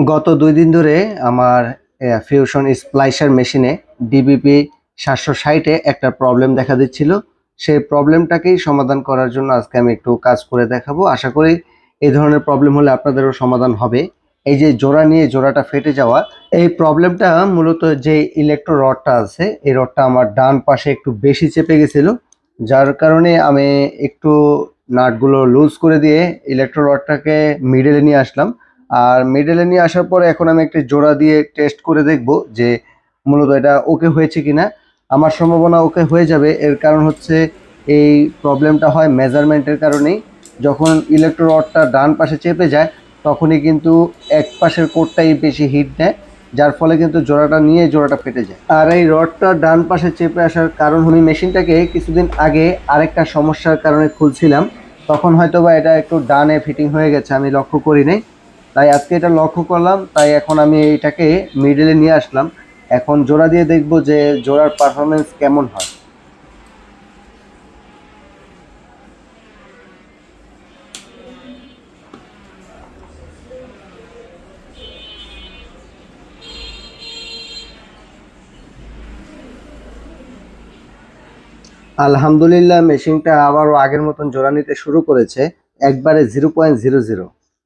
গত ২ দিন ধরে আমার ফিউশন স্প্লাইসার মেশিনে ডিবিপি ৭৬০ এ একটা প্রবলেম দেখা দিচ্ছিল। সেই প্রবলেমটাকেই সমাধান করার জন্য আজকে আমি একটু কাজ করে দেখাবো। আশা করি এই ধরনের প্রবলেম হলে আপনাদেরও সমাধান হবে। এই যে জোড়া নিয়ে জোড়াটা ফেটে যাওয়া, এই প্রবলেমটা মূলত যে ইলেকট্রো রডটা আছে, এই রডটা আমার ডান পাশে একটু বেশি চেপে গেছিল। যার কারণে আমি একটু নাটগুলো লুজ করে দিয়ে ইলেকট্রো রডটাকে মিডলে নিয়ে আসলাম। আর মিডলে নিয়ে আসার পরে এখন আমি একটি জোড়া দিয়ে টেস্ট করে দেখব যে মূলত এটা ওকে হয়েছে কিনা। আমার সম্ভাবনা ওকে হয়ে যাবে। এর কারণ হচ্ছে এই প্রবলেমটা হয় মেজারমেন্টের কারণেই। যখন ইলেকট্রো রডটা ডান পাশে চেপে যায় তখনই কিন্তু এক পাশের কোরটাই বেশি হিট নেয়, যার ফলে কিন্তু জোড়াটা নিয়ে জোড়াটা ফেটে যায়। আর এই রডটা ডান পাশে চেপে আসার কারণ, আমি মেশিনটাকে কিছুদিন আগে আরেকটা সমস্যার কারণে খুলছিলাম, তখন হয়তোবা এটা একটু ডানে ফিটিং হয়ে গেছে, আমি লক্ষ্য করি নাই। তাই আজকে এটা লক্ষ্য করলাম, তাই এখন আমি এইটাকে মিডলে নিয়ে আসলাম। এখন জোড়া দিয়ে দেখব যে জোড়ার পারফরমেন্স কেমন হয়। আলহামদুলিল্লাহ, মেশিনটা আবারও আগের মতন জোড়া নিতে শুরু করেছে, একবারে 0.00।